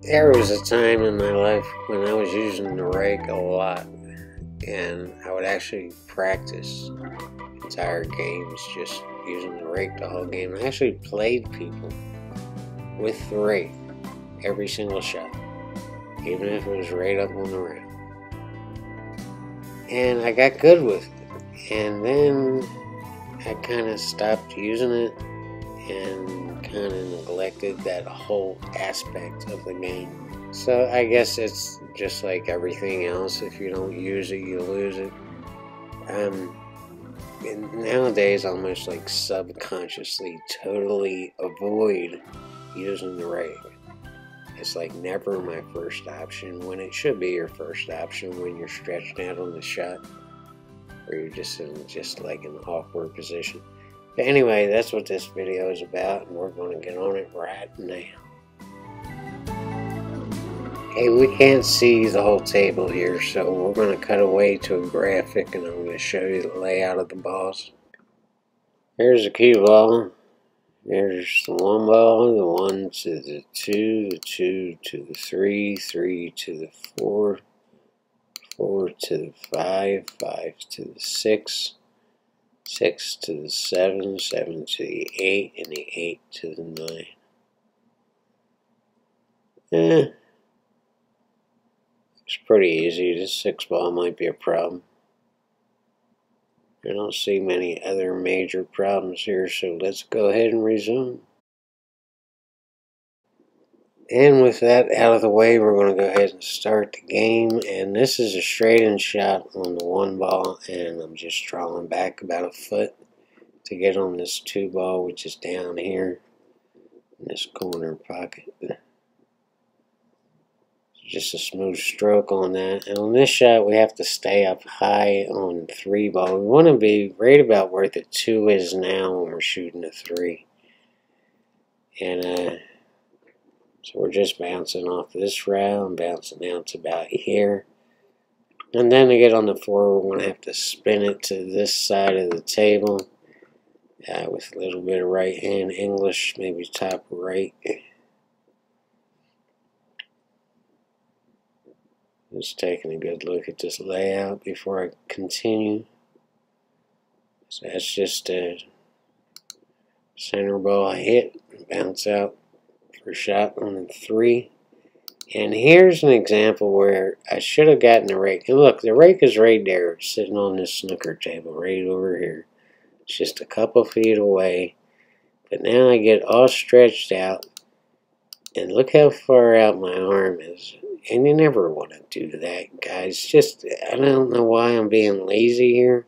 There was a time in my life when I was using the rake a lot, and I would actually practice entire games just using the rake the whole game. I actually played people with the rake every single shot, even if it was right up on the rim. And I got good with it, and then I kind of stopped using it and kind of neglected that whole aspect of the game. So I guess it's just like everything else. If you don't use it, you lose it. And nowadays, I almost like subconsciously totally avoid using the rake. It's like never my first option when it should be your first option when you're stretched out on the shot, or you're just in like an awkward position. But anyway, that's what this video is about, and we're going to get on it right now. Hey, we can't see the whole table here, so we're going to cut away to a graphic, and I'm going to show you the layout of the balls. Here's the cue ball. Here's the 1 ball, the 1 to the 2, the 2 to the 3, 3 to the 4, 4 to the 5, 5 to the 6, 6 to the 7, 7 to the 8, and the 8 to the 9. It's pretty easy. This 6 ball might be a problem. I don't see many other major problems here, so let's go ahead and resume. And with that out of the way, we're going to go ahead and start the game. And this is a straight-in shot on the 1 ball, and I'm just drawing back about a foot to get on this 2 ball, which is down here in this corner pocket. Just a smooth stroke on that. And on this shot, we have to stay up high on 3 ball. We want to be right about where the 2 is now when we're shooting a 3. And so we're just bouncing off this rail and bouncing out to about here. And then to get on the 4, we're going to have to spin it to this side of the table with a little bit of right hand English, maybe top right. Just taking a good look at this layout before I continue. So that's just a center ball hit, bounce out for a shot on the 3. And here's an example where I should have gotten the rake. And look, the rake is right there, sitting on this snooker table, right over here. It's just a couple feet away. But now I get all stretched out. And look how far out my arm is. And you never want to do that, guys. Just, I don't know why I'm being lazy here.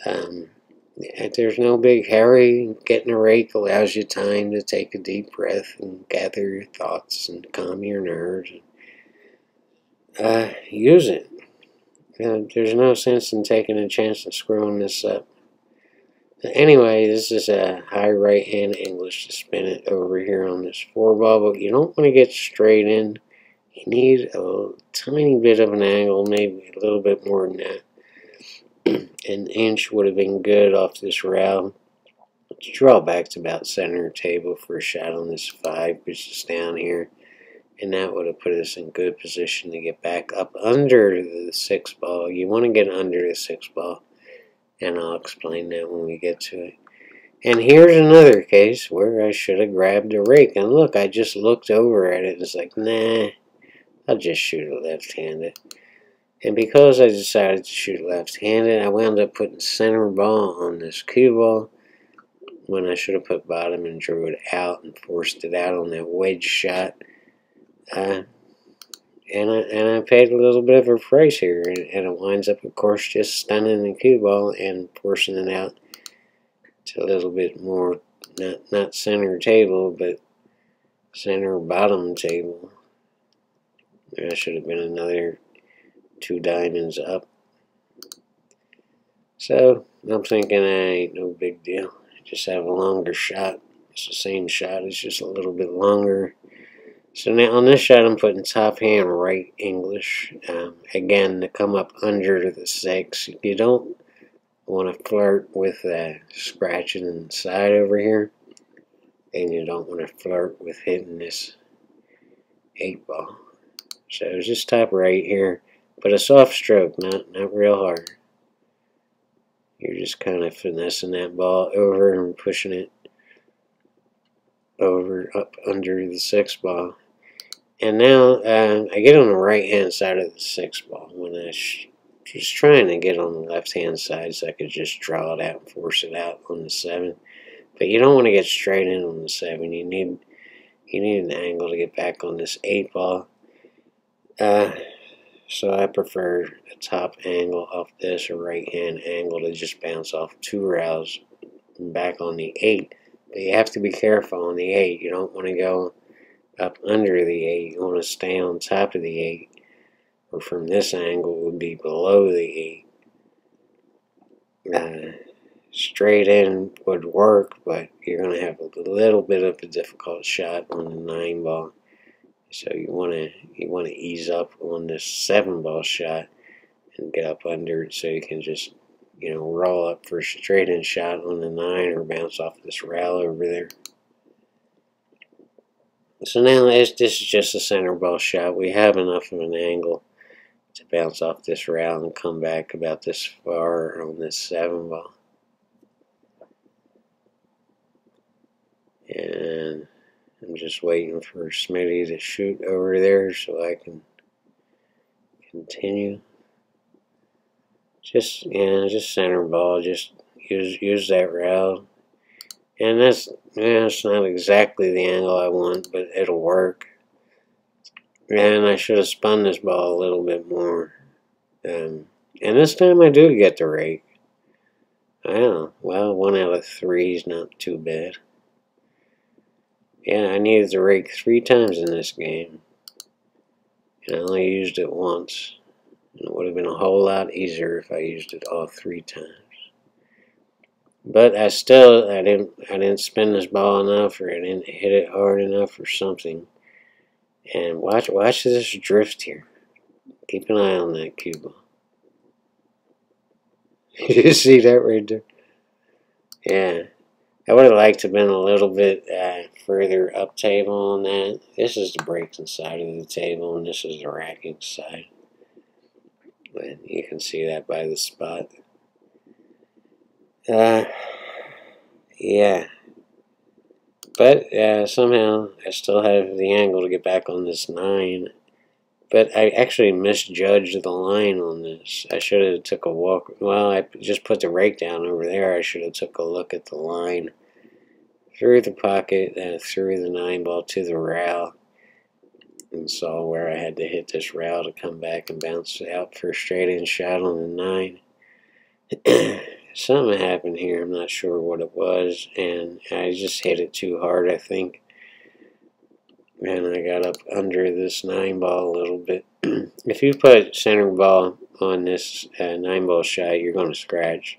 There's no big hurry. Getting a rake allows you time to take a deep breath and gather your thoughts and calm your nerves. Use it. There's no sense in taking a chance and screwing this up. Anyway, this is a high right hand English to spin it over here on this 4 ball, but you don't want to get straight in. You need a tiny bit of an angle, maybe a little bit more than that. An inch would have been good off this rail. Let's draw back to about center table for a shot on this 5, which is down here. And that would have put us in good position to get back up under the 6 ball. You want to get under the 6 ball. And I'll explain that when we get to it. And here's another case where I should have grabbed a rake. And look, I just looked over at it and it's like, nah, I'll just shoot it left-handed. And because I decided to shoot left-handed, I wound up putting center ball on this cue ball when I should have put bottom and drew it out and forced it out on that wedge shot. And I paid a little bit of a price here, and it winds up, of course, just stunning the cue ball and forcing it out to a little bit more, not center table, but center bottom table. There should have been another 2 diamonds up. So I'm thinking that ain't no big deal. Just have a longer shot. It's the same shot, it's just a little bit longer. So now on this shot I'm putting top hand right English. Again, to come up under the 6. You don't want to flirt with scratching inside over here. And you don't want to flirt with hitting this 8 ball. So just top right here, but a soft stroke, not real hard. You're just kind of finessing that ball over and pushing it over up under the 6 ball. And now I get on the right hand side of the 6 ball when I just trying to get on the left hand side so I could just draw it out and force it out on the 7. But you don't want to get straight in on the 7. You need an angle to get back on this 8 ball. So I prefer a top angle off this, or right hand angle to just bounce off 2 rails and back on the 8. But you have to be careful on the 8. You don't want to go up under the 8. You want to stay on top of the 8. Or from this angle it would be below the 8. Straight in would work, but you're going to have a little bit of a difficult shot on the 9 ball. So you want to ease up on this 7 ball shot and get up under it so you can just, roll up for a straight in shot on the 9 or bounce off this rail over there. So now this is just a center ball shot. We have enough of an angle to bounce off this rail and come back about this far on this 7 ball. And I'm just waiting for Smitty to shoot over there so I can continue. Just center ball. Just use that rail. And that's not exactly the angle I want, but it'll work. And I should have spun this ball a little bit more. And this time I do get the rake. Well, 1 out of 3 is not too bad. Yeah, I needed to rake 3 times in this game. And I only used it once. And it would have been a whole lot easier if I used it all 3 times. But I didn't spin this ball enough, or I didn't hit it hard enough, or something. And watch this drift here. Keep an eye on that cue ball. You see that right there? Yeah. I would have liked to have been a little bit further up table on that. This is the breaking side of the table, and this is the racking side. But you can see that by the spot. Yeah. But somehow I still have the angle to get back on this 9. But I actually misjudged the line on this. I should have took a walk. Well, I just put the rake down over there. I should have took a look at the line through the pocket and through the 9 ball to the rail, and saw where I had to hit this rail to come back and bounce out for a straight in shot on the 9. Something happened here. I'm not sure what it was, and I just hit it too hard, I think. And I got up under this 9 ball a little bit. If you put center ball on this 9 ball shot, you're going to scratch.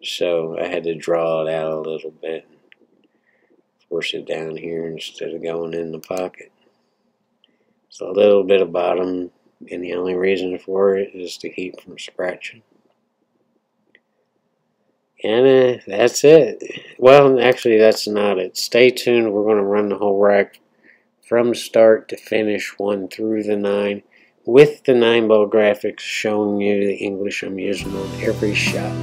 So I had to draw it out a little bit. Force it down here instead of going in the pocket. It's a little bit of bottom, and the only reason for it is to keep from scratching. And that's it. Well, actually, that's not it. Stay tuned. We're going to run the whole rack from start to finish, 1 through the 9, with the 9 ball graphics showing you the English I'm using on every shot.